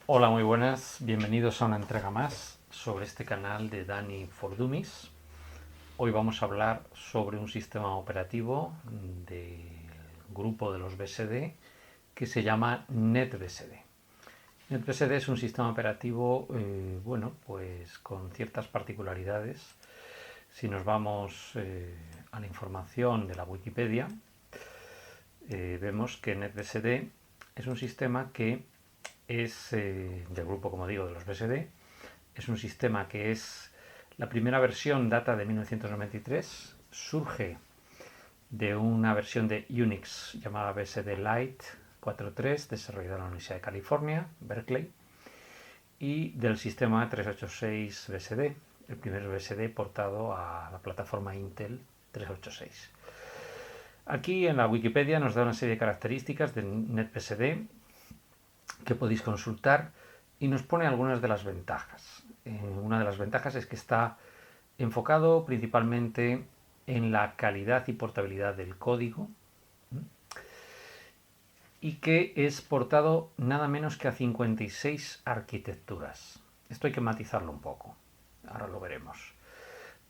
Hola, muy buenas. Bienvenidos a una entrega más sobre este canal de Dani for Dummies. Hoy vamos a hablar sobre un sistema operativo del grupo de los BSD que se llama NetBSD. NetBSD es un sistema operativo, pues con ciertas particularidades. Si nos vamos a la información de la Wikipedia, vemos que NetBSD es un sistema que es del grupo, como digo, de los BSD. Es un sistema que es la primera versión, data de 1993, surge de una versión de Unix llamada BSD Lite 4.3, desarrollada en la Universidad de California, Berkeley, y del sistema 386 BSD, el primer BSD portado a la plataforma Intel 386. Aquí en la Wikipedia nos da una serie de características del NetBSD que podéis consultar y nos pone algunas de las ventajas. Una de las ventajas es que está enfocado principalmente en la calidad y portabilidad del código y que es portado nada menos que a 56 arquitecturas. Esto hay que matizarlo un poco, ahora lo veremos.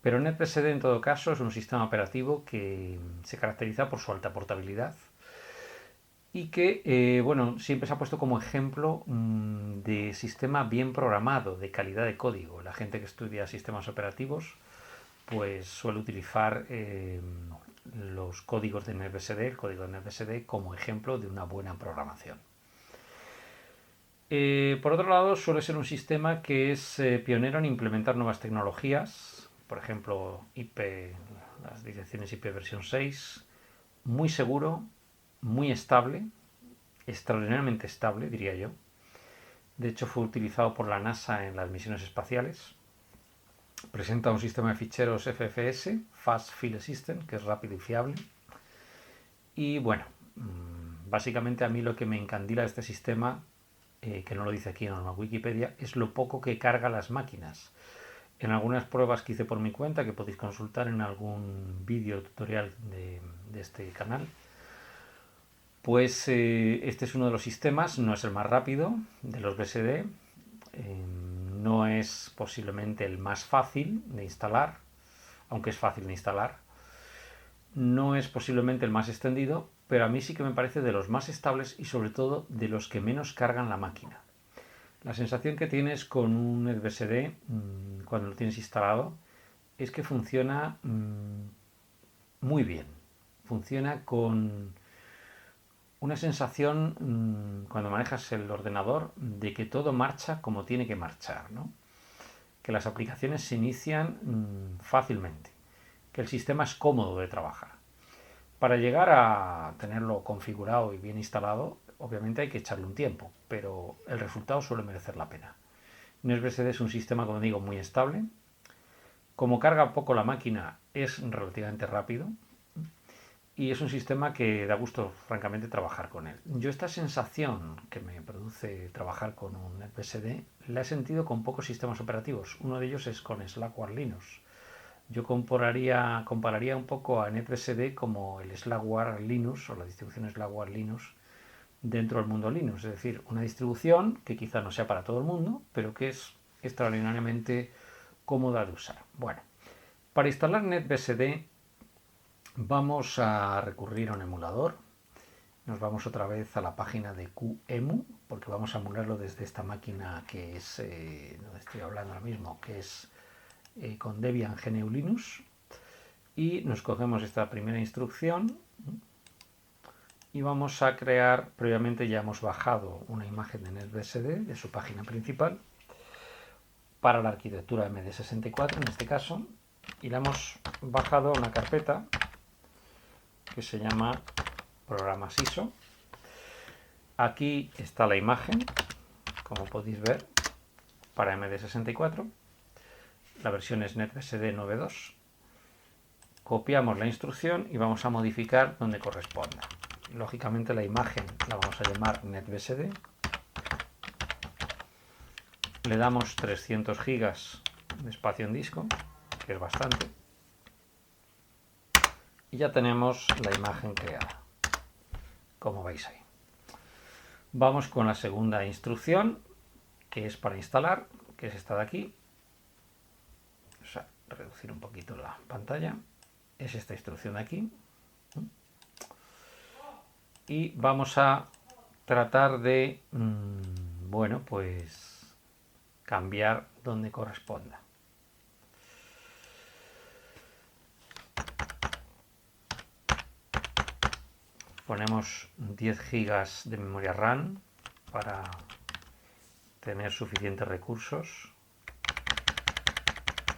Pero NetBSD en todo caso es un sistema operativo que se caracteriza por su alta portabilidad y que siempre se ha puesto como ejemplo de sistema bien programado, de calidad de código. La gente que estudia sistemas operativos pues suele utilizar los códigos de NetBSD, el código de NetBSD, como ejemplo de una buena programación. Por otro lado, suele ser un sistema que es pionero en implementar nuevas tecnologías, por ejemplo, las direcciones IP versión 6, muy seguro, muy estable, extraordinariamente estable, diría yo. De hecho, fue utilizado por la NASA en las misiones espaciales. Presenta un sistema de ficheros FFS, Fast File System, que es rápido y fiable. Y bueno, básicamente a mí lo que me encandila de este sistema, que no lo dice aquí en la Wikipedia, es lo poco que carga las máquinas. En algunas pruebas que hice por mi cuenta, que podéis consultar en algún vídeo tutorial de este canal, pues este es uno de los sistemas, no es el más rápido de los BSD, no es posiblemente el más fácil de instalar, aunque es fácil de instalar, no es posiblemente el más extendido, pero a mí sí que me parece de los más estables y sobre todo de los que menos cargan la máquina. La sensación que tienes con un NetBSD cuando lo tienes instalado es que funciona muy bien, funciona con una sensación cuando manejas el ordenador de que todo marcha como tiene que marchar, ¿no? Que las aplicaciones se inician fácilmente, que el sistema es cómodo de trabajar. Para llegar a tenerlo configurado y bien instalado, obviamente hay que echarle un tiempo, pero el resultado suele merecer la pena. NetBSD es un sistema, como digo, muy estable. Como carga poco la máquina, es relativamente rápido. Y es un sistema que da gusto, francamente, trabajar con él. Yo esta sensación que me produce trabajar con un NetBSD la he sentido con pocos sistemas operativos. Uno de ellos es con Slackware Linux. Yo compararía un poco a NetBSD como el Slackware Linux o la distribución Slackware Linux dentro del mundo Linux. Es decir, una distribución que quizá no sea para todo el mundo, pero que es extraordinariamente cómoda de usar. Bueno, para instalar NetBSD vamos a recurrir a un emulador. Nos vamos otra vez a la página de QEMU, porque vamos a emularlo desde esta máquina que es, donde estoy hablando ahora mismo, que es con Debian GNU Linux. Y nos cogemos esta primera instrucción y vamos a crear, previamente ya hemos bajado una imagen de NetBSD de su página principal para la arquitectura MD64 en este caso, y la hemos bajado a una carpeta que se llama programas ISO. Aquí está la imagen, como podéis ver, para MD64. La versión es NetBSD 9.2. Copiamos la instrucción y vamos a modificar donde corresponda. Lógicamente la imagen la vamos a llamar NetBSD. Le damos 300 gigas de espacio en disco, que es bastante. Y ya tenemos la imagen creada, como veis ahí. Vamos con la segunda instrucción. que es para instalar, que es esta de aquí. O sea, reducir un poquito la pantalla. Es esta instrucción de aquí. Y vamos a tratar de, bueno, pues cambiar donde corresponda. Ponemos 10 gigas de memoria RAM para tener suficientes recursos.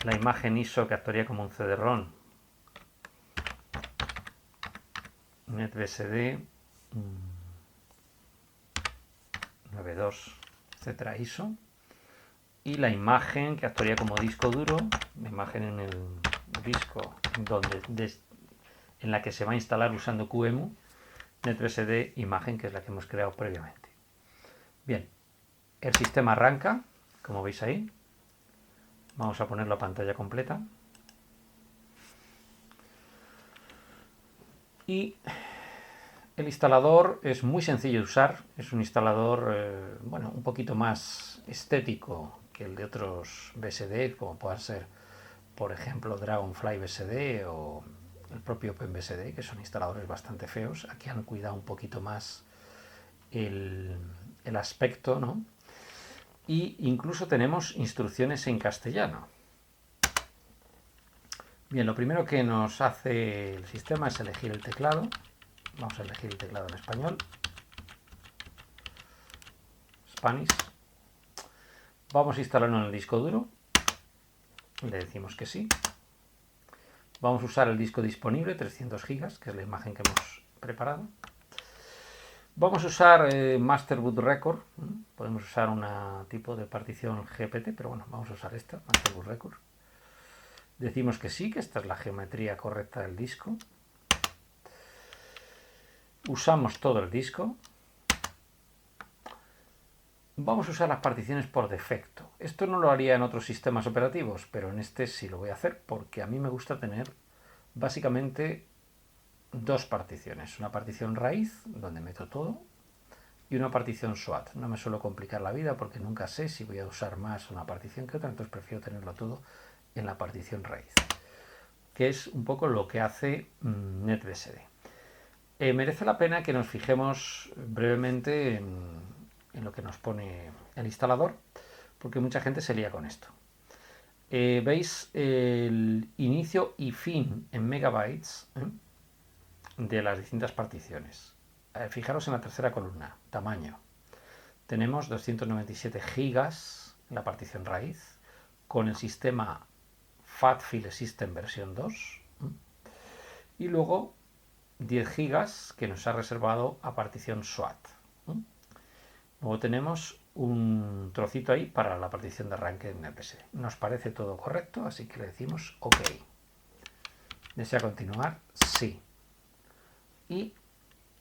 La imagen ISO que actuaría como un CD-ROM. NetBSD 92, etcétera, ISO. Y la imagen que actuaría como disco duro, la imagen en el disco en la que se va a instalar usando QEMU, NetBSD imagen, que es la que hemos creado previamente. Bien, el sistema arranca, como veis ahí. Vamos a poner la pantalla completa. Y el instalador es muy sencillo de usar. Es un instalador, bueno, un poquito más estético que el de otros BSD, como puedan ser, por ejemplo, Dragonfly BSD o el propio OpenBSD, que son instaladores bastante feos. Aquí han cuidado un poquito más el aspecto, ¿no? Y incluso tenemos instrucciones en castellano. Bien, lo primero que nos hace el sistema es elegir el teclado. Vamos a elegir el teclado en español. Spanish. Vamos a instalarlo en el disco duro. Le decimos que sí. Vamos a usar el disco disponible, 300 gigas, que es la imagen que hemos preparado. Vamos a usar Master Boot Record. Podemos usar un tipo de partición GPT, pero bueno, vamos a usar esta, Master Boot Record. Decimos que sí, que esta es la geometría correcta del disco. Usamos todo el disco. Vamos a usar las particiones por defecto. Esto no lo haría en otros sistemas operativos, pero en este sí lo voy a hacer porque a mí me gusta tener básicamente dos particiones. Una partición raíz, donde meto todo, y una partición SWAT. No me suelo complicar la vida porque nunca sé si voy a usar más una partición que otra, entonces prefiero tenerlo todo en la partición raíz, que es un poco lo que hace NetBSD. Merece la pena que nos fijemos brevemente en lo que nos pone el instalador, porque mucha gente se lía con esto. Veis el inicio y fin en megabytes de las distintas particiones. Fijaros en la tercera columna, tamaño. Tenemos 297 gigas en la partición raíz, con el sistema FAT File System versión 2, y luego 10 gigas que nos ha reservado a partición SWAT. Luego tenemos un trocito ahí para la partición de arranque en NetBSD. Nos parece todo correcto, así que le decimos OK. ¿Desea continuar? Sí. Y,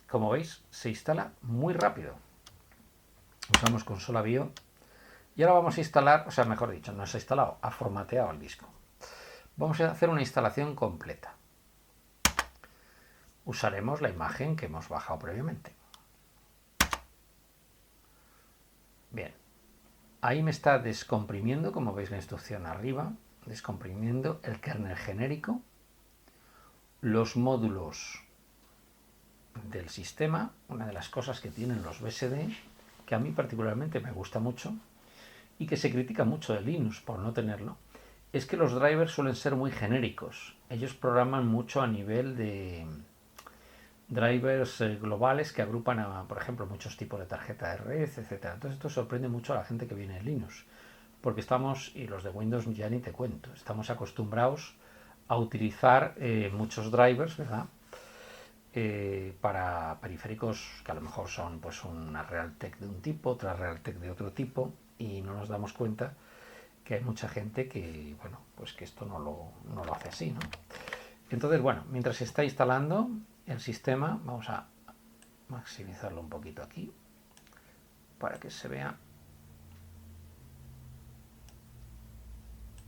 como veis, se instala muy rápido. Usamos consola BIO. Y ahora vamos a instalar, o sea, mejor dicho, no se ha instalado, ha formateado el disco. Vamos a hacer una instalación completa. Usaremos la imagen que hemos bajado previamente. Bien, ahí me está descomprimiendo, como veis la instrucción arriba, descomprimiendo el kernel genérico, los módulos del sistema. Una de las cosas que tienen los BSD, que a mí particularmente me gusta mucho y que se critica mucho de Linux por no tenerlo, es que los drivers suelen ser muy genéricos. Ellos programan mucho a nivel de drivers globales que agrupan a, por ejemplo, muchos tipos de tarjeta de red, etcétera. Entonces esto sorprende mucho a la gente que viene de Linux, porque estamos, y los de Windows ya ni te cuento, estamos acostumbrados a utilizar muchos drivers, ¿verdad? Para periféricos que a lo mejor son pues una Realtek de un tipo, otra Realtek de otro tipo, y no nos damos cuenta que hay mucha gente que, bueno, pues que esto no lo hace así, ¿no? Entonces, bueno, mientras se está instalando el sistema, vamos a maximizarlo un poquito aquí para que se vea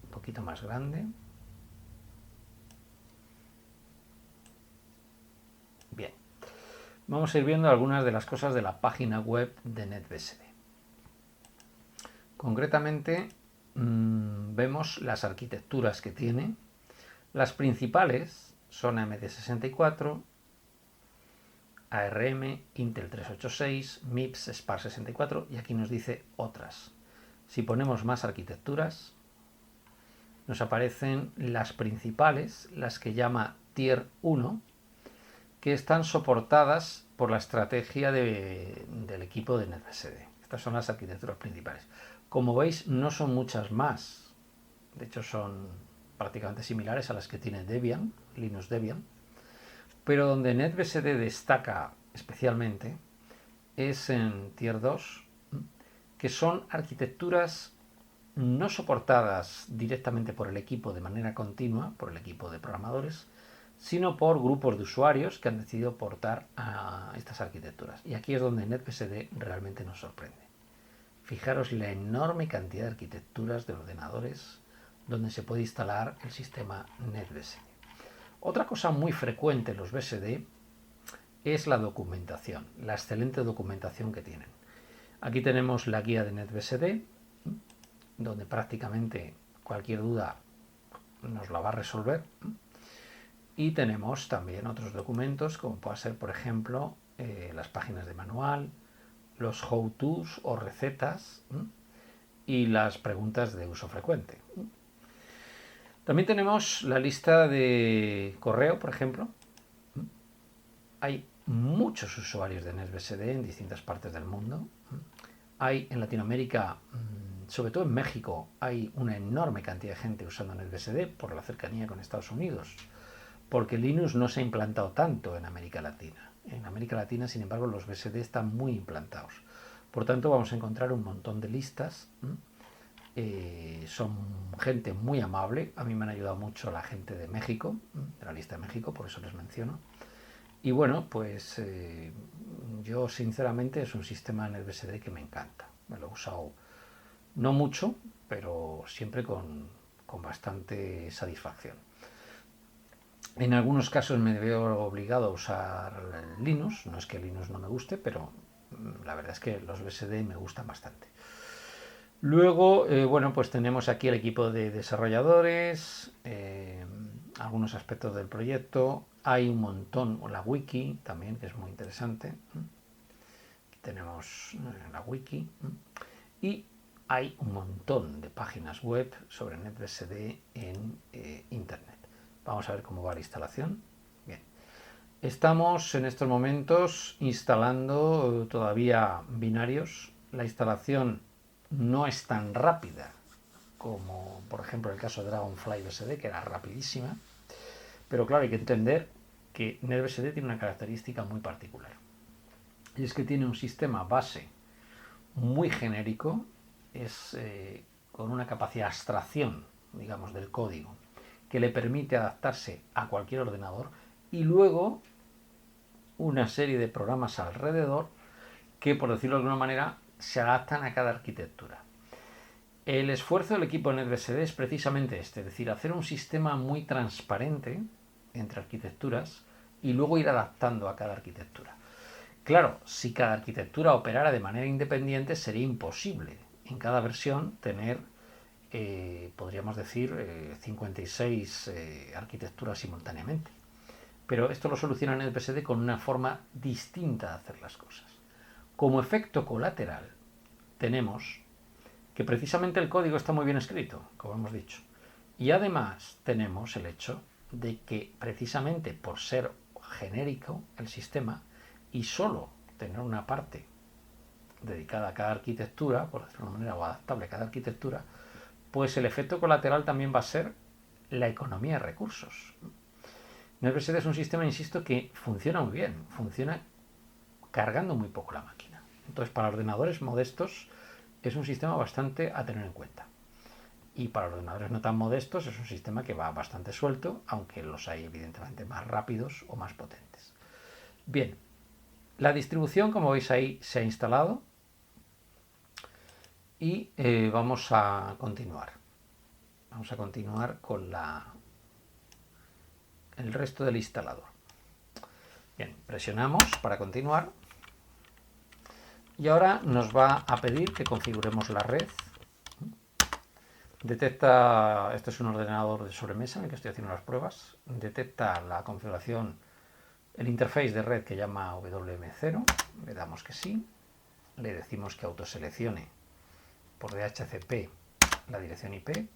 un poquito más grande. Bien, vamos a ir viendo algunas de las cosas de la página web de NetBSD. Concretamente, vemos las arquitecturas que tiene. Las principales son AMD64, ARM, Intel 386, MIPS, SPAR64 y aquí nos dice otras. Si ponemos más arquitecturas, nos aparecen las principales, las que llama Tier 1, que están soportadas por la estrategia del equipo de NetBSD. Estas son las arquitecturas principales. Como veis, no son muchas más. De hecho, son prácticamente similares a las que tiene Debian, Linux Debian. Pero donde NetBSD destaca especialmente es en Tier 2, que son arquitecturas no soportadas directamente por el equipo de manera continua, por el equipo de programadores, sino por grupos de usuarios que han decidido portar a estas arquitecturas. Y aquí es donde NetBSD realmente nos sorprende. Fijaros la enorme cantidad de arquitecturas de ordenadores donde se puede instalar el sistema NetBSD. Otra cosa muy frecuente en los BSD es la documentación, la excelente documentación que tienen. Aquí tenemos la guía de NetBSD, donde prácticamente cualquier duda nos la va a resolver. Y tenemos también otros documentos, como puede ser, por ejemplo, las páginas de manual, los how-tos o recetas y las preguntas de uso frecuente. También tenemos la lista de correo, por ejemplo. Hay muchos usuarios de NetBSD en distintas partes del mundo. Hay en Latinoamérica, sobre todo en México, hay una enorme cantidad de gente usando NetBSD por la cercanía con Estados Unidos, porque Linux no se ha implantado tanto en América Latina. En América Latina, sin embargo, los BSD están muy implantados. Por tanto, vamos a encontrar un montón de listas. Son gente muy amable. A mí me han ayudado mucho la gente de México, de la lista de México, por eso les menciono. Y bueno, pues yo sinceramente es un sistema NetBSD que me encanta. Me lo he usado no mucho, pero siempre con bastante satisfacción. En algunos casos me veo obligado a usar Linux. No es que Linux no me guste, pero la verdad es que los BSD me gustan bastante. Luego, bueno, pues tenemos aquí el equipo de desarrolladores, algunos aspectos del proyecto. Hay un montón, la wiki también, que es muy interesante. Aquí tenemos la wiki. Y hay un montón de páginas web sobre NetBSD en Internet. Vamos a ver cómo va la instalación. Bien. Estamos en estos momentos instalando todavía binarios. La instalación no es tan rápida como, por ejemplo, el caso de Dragonfly BSD, que era rapidísima. Pero claro, hay que entender que NetBSD tiene una característica muy particular. Y es que tiene un sistema base muy genérico, con una capacidad de abstracción, digamos, del código, que le permite adaptarse a cualquier ordenador, y luego una serie de programas alrededor que, por decirlo de alguna manera, se adaptan a cada arquitectura. El esfuerzo del equipo de NetBSD es precisamente este, es decir, hacer un sistema muy transparente entre arquitecturas y luego ir adaptando a cada arquitectura. Claro, si cada arquitectura operara de manera independiente sería imposible en cada versión tener, podríamos decir, 56 arquitecturas simultáneamente. Pero esto lo soluciona NetBSD con una forma distinta de hacer las cosas. Como efecto colateral, tenemos que precisamente el código está muy bien escrito, como hemos dicho. Y además tenemos el hecho de que precisamente por ser genérico el sistema y solo tener una parte dedicada a cada arquitectura, por decirlo de una manera, o adaptable a cada arquitectura, pues el efecto colateral también va a ser la economía de recursos. NetBSD es un sistema, insisto, que funciona muy bien, funciona cargando muy poco la máquina. Entonces, para ordenadores modestos es un sistema bastante a tener en cuenta. Y para ordenadores no tan modestos es un sistema que va bastante suelto, aunque los hay evidentemente más rápidos o más potentes. Bien, la distribución, como veis ahí, se ha instalado y vamos a continuar. Vamos a continuar con el resto del instalador. Bien, presionamos para continuar y ahora nos va a pedir que configuremos la red. Detecta, este es un ordenador de sobremesa en el que estoy haciendo las pruebas, detecta la configuración, el interface de red que llama WM0, le damos que sí, le decimos que autoseleccione por DHCP la dirección IP,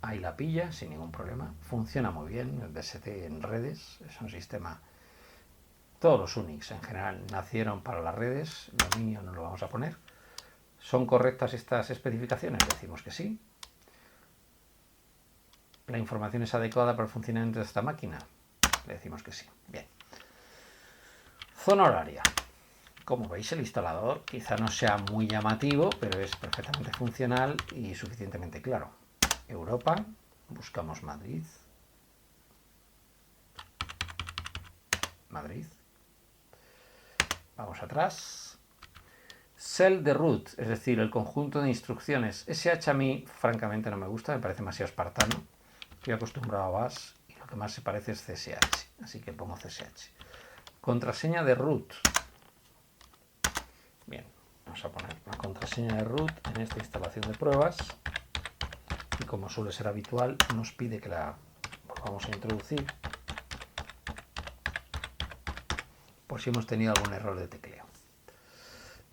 ahí la pilla sin ningún problema, funciona muy bien. El BSD en redes es un sistema, todos los Unix en general nacieron para las redes, el dominio no lo vamos a poner. ¿Son correctas estas especificaciones? Decimos que sí. ¿La información es adecuada para el funcionamiento de esta máquina? Le decimos que sí. Bien. Zona horaria. Como veis, el instalador quizá no sea muy llamativo, pero es perfectamente funcional y suficientemente claro. Europa, buscamos Madrid. Madrid. Vamos atrás. Cell de root, es decir, el conjunto de instrucciones. SH a mí, francamente, no me gusta, me parece demasiado espartano. Estoy acostumbrado a BAS y lo que más se parece es CSH, así que pongo CSH. Contraseña de root. Bien, vamos a poner una contraseña de root en esta instalación de pruebas. Y como suele ser habitual, nos pide que la volvamos a introducir por si hemos tenido algún error de tecleo.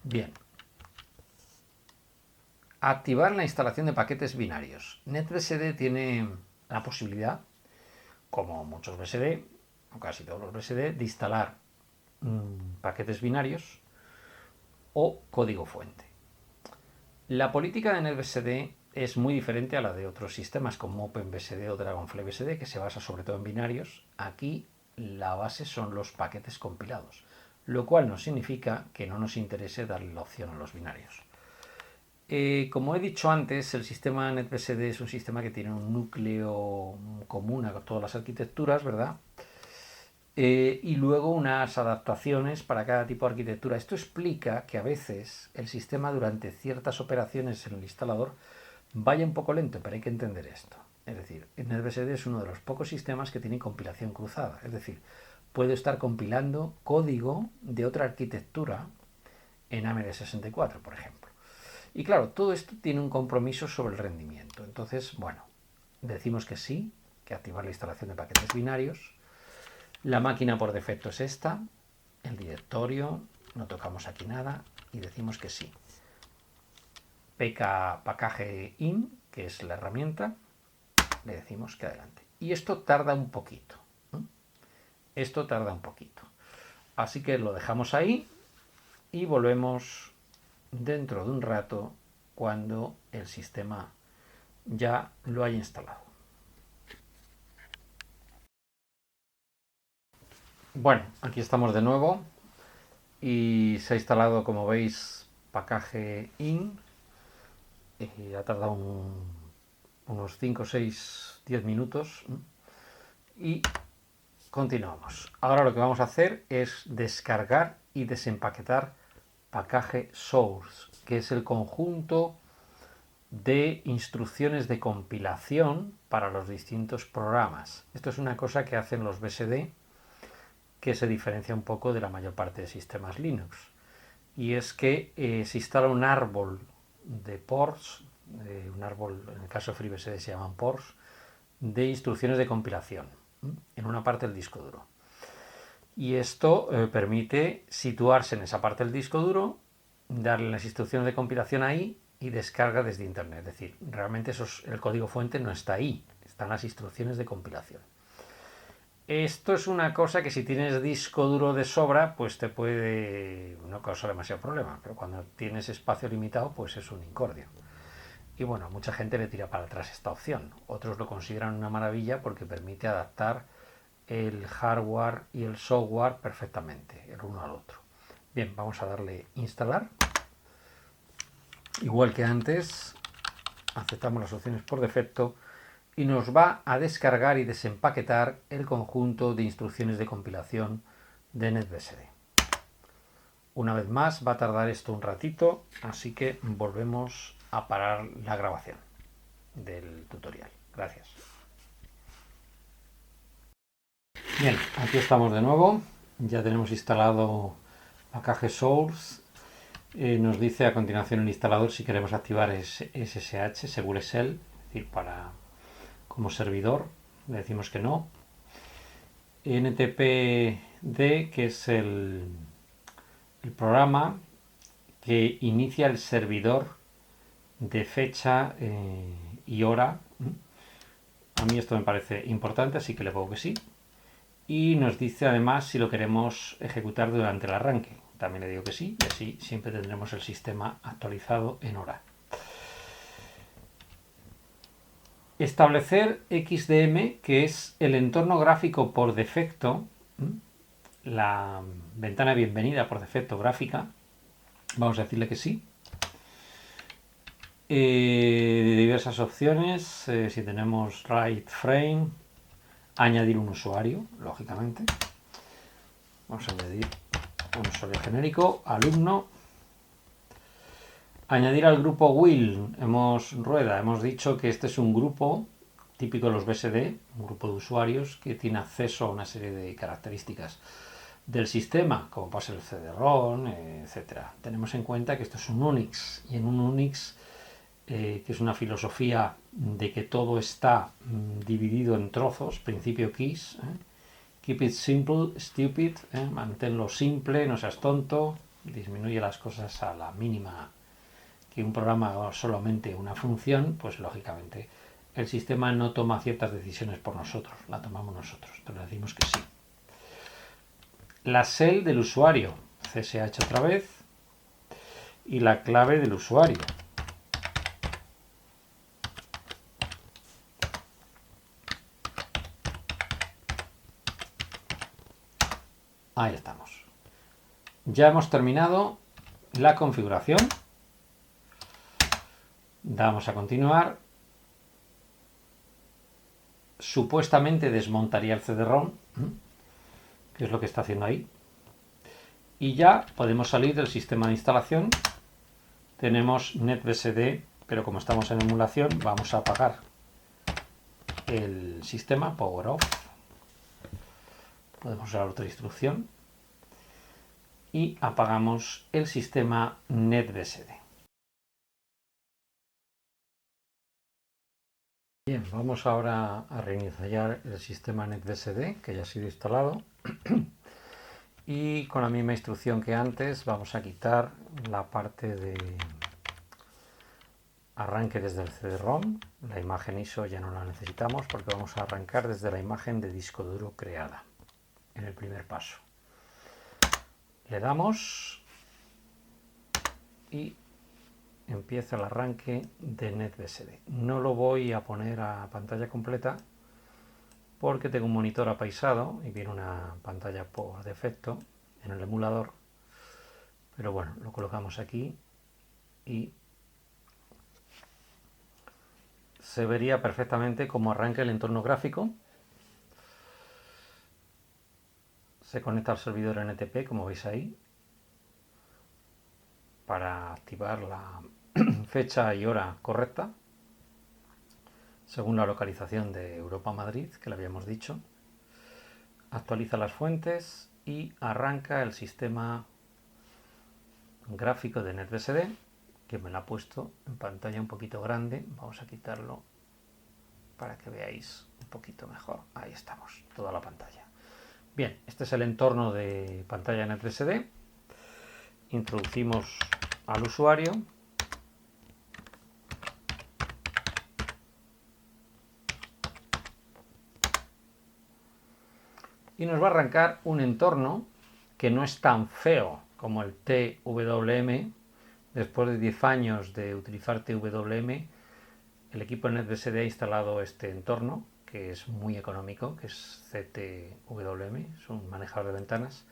Bien. Activar la instalación de paquetes binarios. NetBSD tiene la posibilidad, como muchos BSD, o casi todos los BSD, de instalar paquetes binarios o código fuente. La política de NetBSD es muy diferente a la de otros sistemas como OpenBSD o Dragonfly BSD, que se basa sobre todo en binarios. Aquí la base son los paquetes compilados, lo cual no significa que no nos interese darle la opción a los binarios. Como he dicho antes, el sistema NetBSD es un sistema que tiene un núcleo común a todas las arquitecturas, ¿verdad? Y luego unas adaptaciones para cada tipo de arquitectura. Esto explica que a veces el sistema durante ciertas operaciones en el instalador vaya un poco lento, pero hay que entender esto. Es decir, NetBSD es uno de los pocos sistemas que tiene compilación cruzada. Es decir, puedo estar compilando código de otra arquitectura en AMD64, por ejemplo. Y claro, todo esto tiene un compromiso sobre el rendimiento. Entonces, bueno, decimos que sí, que activar la instalación de paquetes binarios. La máquina por defecto es esta, el directorio, no tocamos aquí nada y decimos que sí. Package in, que es la herramienta, le decimos que adelante. Y esto tarda un poquito. Esto tarda un poquito. Así que lo dejamos ahí y volvemos dentro de un rato cuando el sistema ya lo haya instalado. Bueno, aquí estamos de nuevo y se ha instalado, como veis, package in. Ha tardado unos 5, 6, 10 minutos y continuamos. Ahora lo que vamos a hacer es descargar y desempaquetar package source, que es el conjunto de instrucciones de compilación para los distintos programas. Esto es una cosa que hacen los BSD que se diferencia un poco de la mayor parte de sistemas Linux. Y es que se instala un árbol de ports, un árbol, en el caso de FreeBSD se llaman ports, de instrucciones de compilación en una parte del disco duro. Y esto permite situarse en esa parte del disco duro, darle las instrucciones de compilación ahí y descarga desde internet. Es decir, realmente el código fuente no está ahí, están las instrucciones de compilación. Esto es una cosa que si tienes disco duro de sobra, pues te puede no causar demasiado problema, pero cuando tienes espacio limitado, pues es un incordio. Y bueno, mucha gente le tira para atrás esta opción. Otros lo consideran una maravilla porque permite adaptar el hardware y el software perfectamente, el uno al otro. Bien, vamos a darle instalar. Igual que antes, aceptamos las opciones por defecto y nos va a descargar y desempaquetar el conjunto de instrucciones de compilación de NetBSD. Una vez más va a tardar esto un ratito, así que volvemos a parar la grabación del tutorial. Gracias. Bien, aquí estamos de nuevo. Ya tenemos instalado package source Nos dice a continuación el instalador si queremos activar SSH, Segure Shell, es decir, como servidor. Le decimos que no. NTPD, que es el programa que inicia el servidor de fecha y hora. A mí esto me parece importante, así que le pongo que sí. Y nos dice además si lo queremos ejecutar durante el arranque. También le digo que sí, y así siempre tendremos el sistema actualizado en hora. Establecer XDM, que es el entorno gráfico por defecto, la ventana de bienvenida por defecto gráfica. Vamos a decirle que sí. Diversas opciones, si tenemos write frame, añadir un usuario, lógicamente. Vamos a añadir un usuario genérico, alumno. Añadir al grupo will, hemos dicho que este es un grupo típico de los BSD, un grupo de usuarios que tiene acceso a una serie de características del sistema, como puede ser el CD-ROM, etc. Tenemos en cuenta que esto es un Unix, y en un Unix, que es una filosofía de que todo está dividido en trozos, principio keys, keep it simple, stupid, manténlo simple, no seas tonto, disminuye las cosas a la mínima que un programa haga solamente una función, pues lógicamente el sistema no toma ciertas decisiones por nosotros, la tomamos nosotros, entonces le decimos que sí. La shell del usuario, CSH otra vez, y la clave del usuario. Ahí estamos. Ya hemos terminado la configuración. Damos a continuar. Supuestamente desmontaría el CD-ROM, que es lo que está haciendo ahí. Y ya podemos salir del sistema de instalación. Tenemos NetBSD, pero como estamos en emulación, vamos a apagar el sistema, Power Off. Podemos usar otra instrucción. Y apagamos el sistema NetBSD. Bien, vamos ahora a reiniciar el sistema NetBSD, que ya ha sido instalado. Y con la misma instrucción que antes vamos a quitar la parte de arranque desde el CD-ROM. La imagen ISO ya no la necesitamos porque vamos a arrancar desde la imagen de disco duro creada en el primer paso. Le damos y empieza el arranque de NetBSD. No lo voy a poner a pantalla completa porque tengo un monitor apaisado y viene una pantalla por defecto en el emulador, pero bueno, lo colocamos aquí y se vería perfectamente cómo arranca el entorno gráfico. Se conecta al servidor NTP, como veis ahí, para activar la fecha y hora correcta según la localización de Europa Madrid, que le habíamos dicho. Actualiza las fuentes y arranca el sistema gráfico de NetBSD, que me lo ha puesto en pantalla un poquito grande. Vamos a quitarlo para que veáis un poquito mejor. Ahí estamos, toda la pantalla. Bien, este es el entorno de pantalla NetBSD. Introducimos al usuario. Y nos va a arrancar un entorno que no es tan feo como el TWM. Después de 10 años de utilizar TWM, el equipo NetBSD ha instalado este entorno, que es muy económico, que es CTWM, es un manejador de ventanas.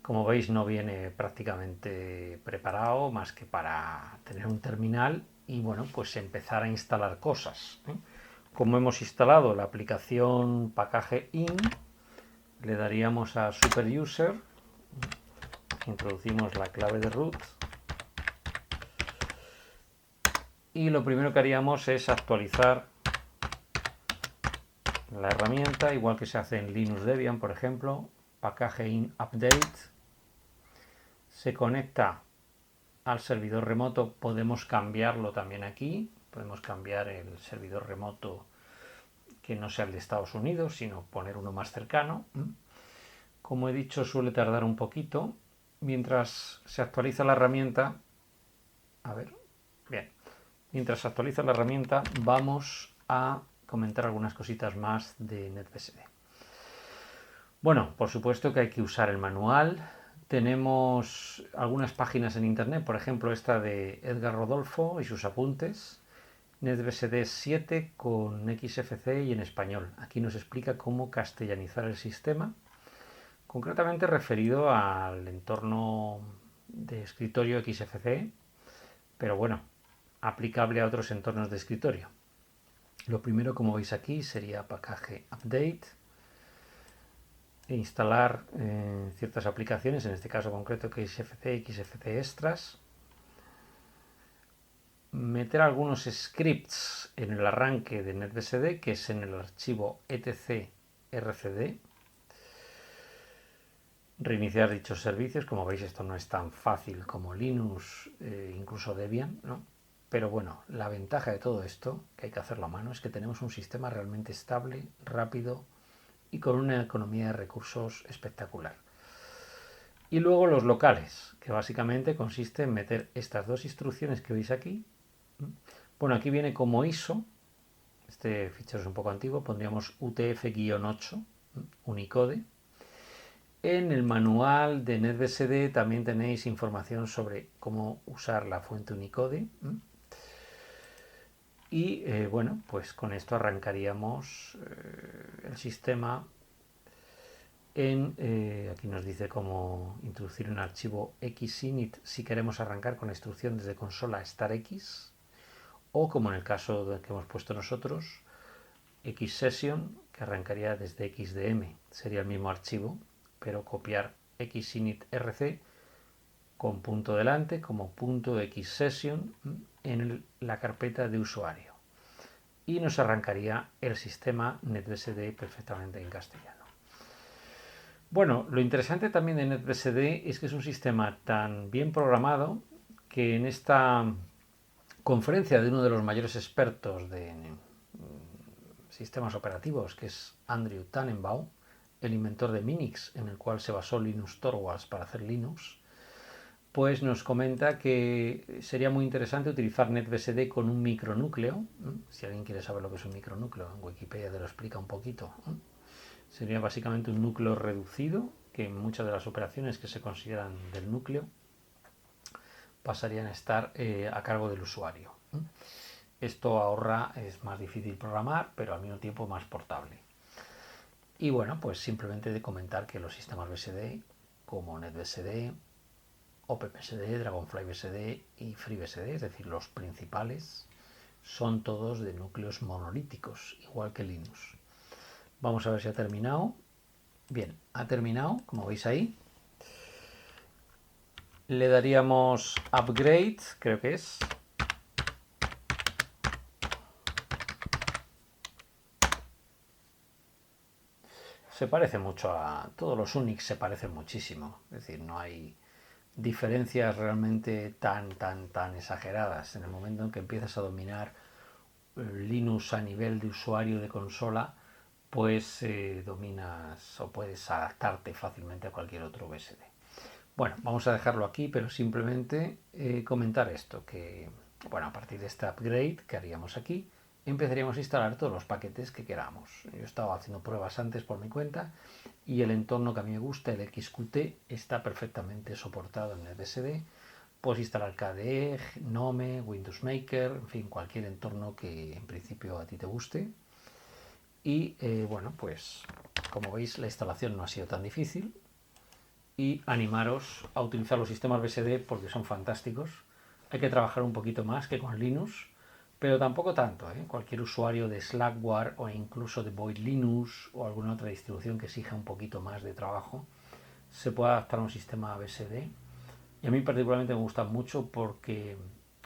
Como veis, no viene prácticamente preparado más que para tener un terminal y bueno, pues empezar a instalar cosas. Como hemos instalado la aplicación package in, le daríamos a super user, introducimos la clave de root y lo primero que haríamos es actualizar la herramienta, igual que se hace en Linux Debian, por ejemplo. Package in update, se conecta al servidor remoto podemos cambiarlo también aquí. Podemos cambiar el servidor remoto que no sea el de Estados Unidos, sino poner uno más cercano. Como he dicho, suele tardar un poquito. Mientras se actualiza la herramienta, a ver, bien, mientras se actualiza la herramienta, vamos a comentar algunas cositas más de NetBSD. Bueno, por supuesto que hay que usar el manual. Tenemos algunas páginas en internet, por ejemplo esta de Edgar Rodolfo y sus apuntes, NetBSD 7 con XFCE y en español. Aquí nos explica cómo castellanizar el sistema, concretamente referido al entorno de escritorio XFCE, pero bueno, aplicable a otros entornos de escritorio. Lo primero, como veis aquí, sería package update e instalar ciertas aplicaciones, en este caso concreto XFCE, XFCE extras, meter algunos scripts en el arranque de NetBSD, que es en el archivo etc.rcd, reiniciar dichos servicios. Como veis, esto no es tan fácil como Linux, incluso Debian, ¿no? Pero bueno, la ventaja de todo esto, que hay que hacerlo a mano, es que tenemos un sistema realmente estable, rápido y con una economía de recursos espectacular. Y luego los locales, que básicamente consiste en meter estas dos instrucciones que veis aquí. Bueno, aquí viene como ISO, este fichero es un poco antiguo, pondríamos UTF-8, Unicode. En el manual de NetBSD también tenéis información sobre cómo usar la fuente Unicode. Y bueno, pues con esto arrancaríamos el sistema aquí nos dice cómo introducir un archivo xinit si queremos arrancar con la instrucción desde consola startx, o como en el caso que hemos puesto nosotros, xsession, que arrancaría desde xdm. Sería el mismo archivo, pero copiar xinit rc con punto delante como punto xsession en la carpeta de usuario. Y nos arrancaría el sistema NetBSD perfectamente en castellano. Bueno, lo interesante también de NetBSD es que es un sistema tan bien programado que en esta conferencia de uno de los mayores expertos de sistemas operativos, que es Andrew Tannenbaum, el inventor de Minix, en el cual se basó Linus Torvalds para hacer Linux, pues nos comenta que sería muy interesante utilizar NetBSD con un micronúcleo. Si alguien quiere saber lo que es un micronúcleo, en Wikipedia te lo explica un poquito. Sería básicamente un núcleo reducido, que muchas de las operaciones que se consideran del núcleo pasarían a estar a cargo del usuario. Esto ahorra, es más difícil programar, pero al mismo tiempo más portable. Y bueno, pues simplemente de comentar que los sistemas BSD, como NetBSD, OpenBSD, Dragonfly BSD y FreeBSD, es decir, los principales, son todos de núcleos monolíticos, igual que Linux. Vamos a ver si ha terminado. Bien, ha terminado, como veis ahí. Le daríamos upgrade, creo que es. Se parece mucho a... Todos los Unix se parecen muchísimo. Es decir, no hay diferencias realmente tan exageradas. En el momento en que empiezas a dominar Linux a nivel de usuario de consola, pues dominas o puedes adaptarte fácilmente a cualquier otro BSD. Bueno, vamos a dejarlo aquí, pero simplemente comentar esto, que bueno, a partir de este upgrade que haríamos aquí, empezaríamos a instalar todos los paquetes que queramos. Yo estaba haciendo pruebas antes por mi cuenta y el entorno que a mí me gusta, el XQT, está perfectamente soportado en el BSD. Puedes instalar KDE, GNOME, Windows Maker, en fin, cualquier entorno que en principio a ti te guste. Y bueno, pues como veis la instalación no ha sido tan difícil y animaros a utilizar los sistemas BSD porque son fantásticos. Hay que trabajar un poquito más que con Linux, pero tampoco tanto, ¿eh? Cualquier usuario de Slackware o incluso de Void Linux o alguna otra distribución que exija un poquito más de trabajo se puede adaptar a un sistema BSD. Y a mí particularmente me gusta mucho porque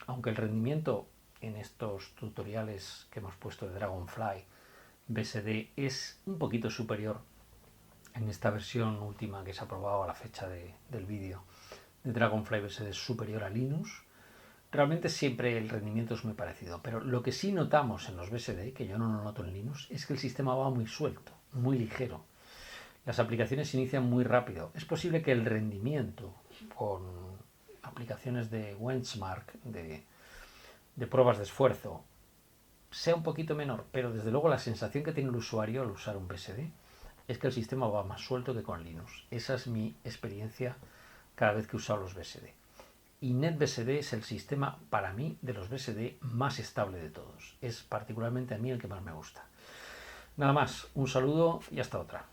aunque el rendimiento en estos tutoriales que hemos puesto de Dragonfly BSD es un poquito superior en esta versión última que se ha probado a la fecha del vídeo de Dragonfly BSD es superior a Linux. Realmente siempre el rendimiento es muy parecido, pero lo que sí notamos en los BSD, que yo no lo noto en Linux, es que el sistema va muy suelto, muy ligero. Las aplicaciones se inician muy rápido. Es posible que el rendimiento con aplicaciones de benchmark, de pruebas de esfuerzo, sea un poquito menor, pero desde luego la sensación que tiene el usuario al usar un BSD es que el sistema va más suelto que con Linux. Esa es mi experiencia cada vez que he usado los BSD. Y NetBSD es el sistema, para mí, de los BSD más estable de todos. Es particularmente a mí el que más me gusta. Nada más, un saludo y hasta otra.